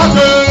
Okay.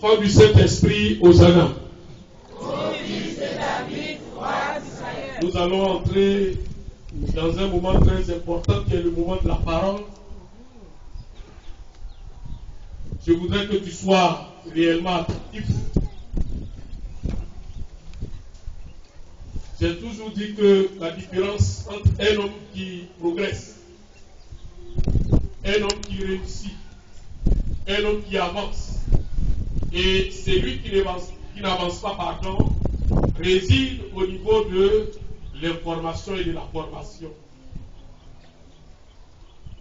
Enfant du Saint-Esprit, Hosanna. Nous allons entrer dans un moment très important qui est le moment de la parole. Je voudrais que tu sois réellement attentif. J'ai toujours dit que la différence entre un homme qui progresse, un homme qui réussit, un homme qui avance, et celui qui n'avance pas, pardon, réside au niveau de l'information et de la formation.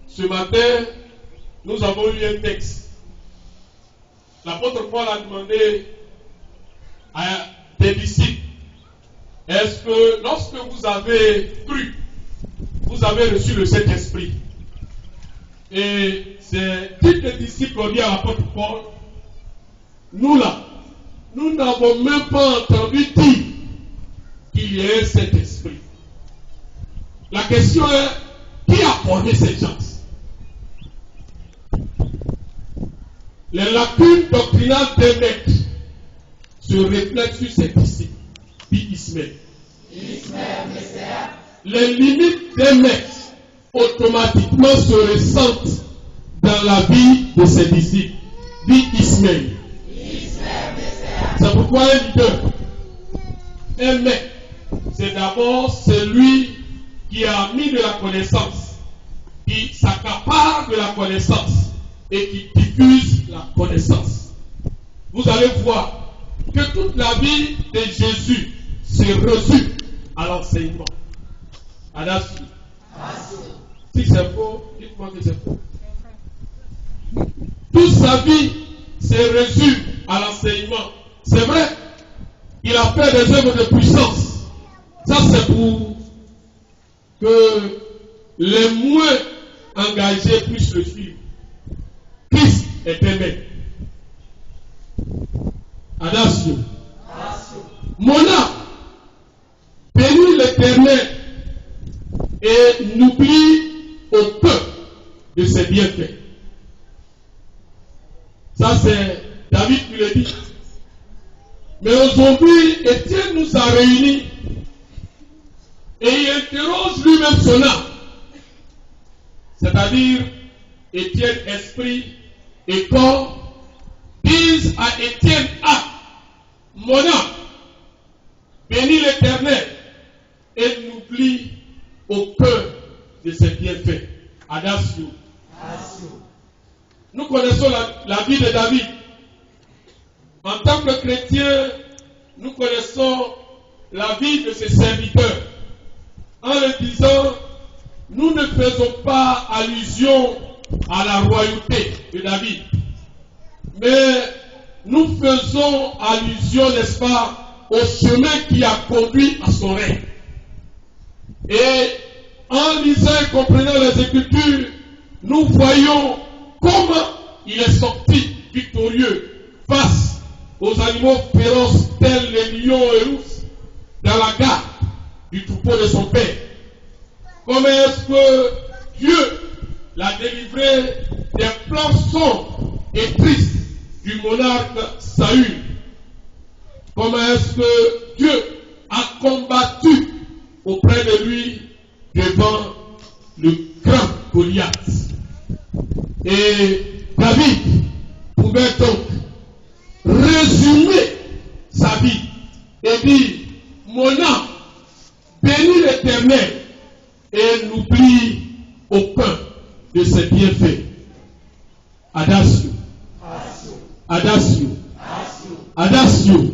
Ce matin, nous avons eu un texte. L'apôtre Paul a demandé à des disciples, est-ce que lorsque vous avez cru, vous avez reçu le Saint-Esprit? Et c'est tous les disciples ont dit à l'apôtre Paul, nous là, nous n'avons même pas entendu dire qu'il y ait un Saint-Esprit. La question est, qui a formé ces gens? Les lacunes doctrinales des maîtres se reflètent sur ces disciples, dit Ismaël. Les limites des maîtres automatiquement se ressentent dans la vie de ses disciples, dit Ismaël. C'est pourquoi un leader, un maître, c'est d'abord celui qui a mis de la connaissance, qui s'accapare de la connaissance et qui diffuse la connaissance. Vous allez voir que toute la vie de Jésus se résume à l'enseignement. Adassi. Si c'est faux, dites-moi que c'est faux. Toute sa vie se résume à l'enseignement. C'est vrai, il a fait des œuvres de puissance. Ça, c'est pour que les moins engagés puissent le suivre. Christ est un maître. Adasio. Mon âme bénit l'Éternel et n'oublie aucun de ses bienfaits. Ça, c'est David qui le dit. Mais aujourd'hui, Étienne nous a réunis et il interroge lui-même son âme. C'est-à-dire, Étienne, esprit et corps disent à Étienne, ah, mon âme, bénis l'Éternel et n'oublie aucun de ses bienfaits. Adasio. Nous connaissons la vie de David. En tant que chrétiens, nous connaissons la vie de ses serviteurs. En le disant, nous ne faisons pas allusion à la royauté de David, mais nous faisons allusion, n'est-ce pas, au chemin qui a conduit à son règne. Et en lisant et comprenant les Écritures, nous voyons comment il est sorti victorieux face aux animaux féroces tels les lions et l'ours dans la garde du troupeau de son père. Comment est-ce que Dieu l'a délivré des plans sombres et tristes du monarque Saül? Comment est-ce que Dieu a combattu auprès de lui devant le grand Goliath? Et David pouvait donc résumer sa vie et dire, mon âme bénis l'Éternel et n'oublie aucun de ses bienfaits. Adasio. Adasio. Adasio.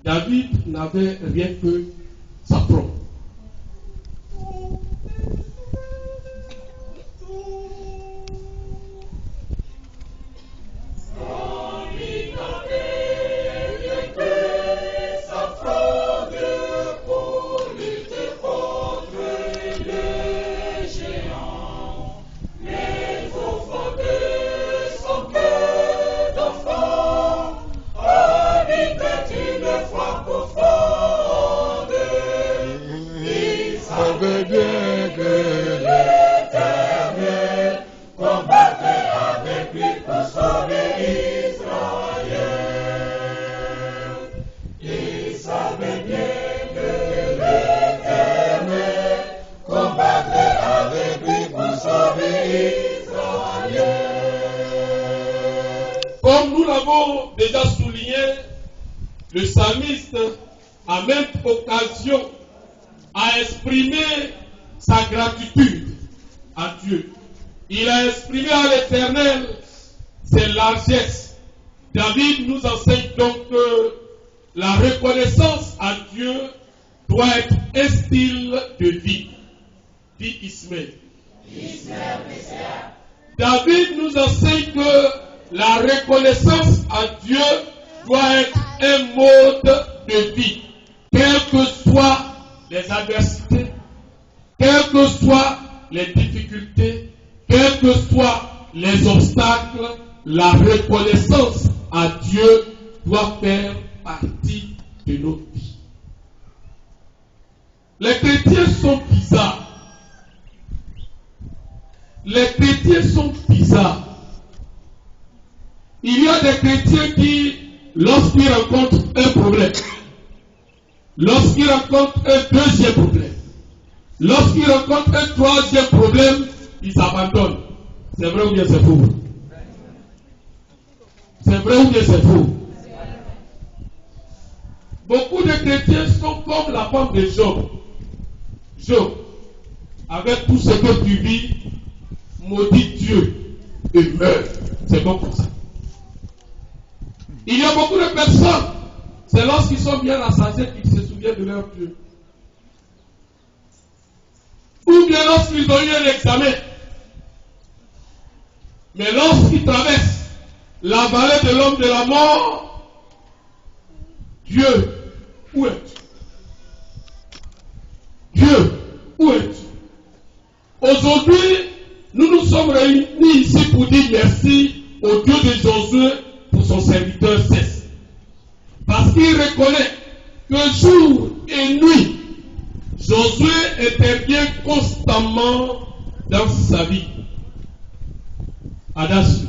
David n'avait rien que sa propre. Combattait avec lui pour sauver Israël. Comme nous l'avons déjà souligné, le psalmiste, à maintes occasions, a exprimé sa gratitude à Dieu. Il a exprimé à l'Éternel ses largesses. David nous enseigne donc que la reconnaissance à Dieu doit être un style de vie. Dit Ismaël. David nous enseigne que la reconnaissance à Dieu doit être un mode de vie. Quelles que soient les adversités, quelles que soient les difficultés, quels que soient les obstacles, la reconnaissance à Dieu doit faire partie de notre vie. Les chrétiens sont bizarres. Les chrétiens sont bizarres. Il y a des chrétiens qui, lorsqu'ils rencontrent un problème, lorsqu'ils rencontrent un deuxième problème, lorsqu'ils rencontrent un troisième problème, ils s'abandonnent. C'est vrai ou bien c'est faux? C'est vrai ou bien c'est faux? Beaucoup de chrétiens sont comme la femme de Job. Job, avec tout ce que tu vis, maudit Dieu et meurt. C'est bon comme ça. Il y a beaucoup de personnes, c'est lorsqu'ils sont bien rassasiés qu'ils se souviennent de leur Dieu. Ou bien lorsqu'ils ont eu un examen. Mais lorsqu'ils traversent la vallée de l'homme de la mort, Dieu, où es-tu? Dieu, où es-tu? Aujourd'hui, nous nous sommes réunis ici pour dire merci au Dieu de Josué pour son serviteur Cès. Parce qu'il reconnaît que jour et nuit, Josué intervient constamment dans sa vie. Adage.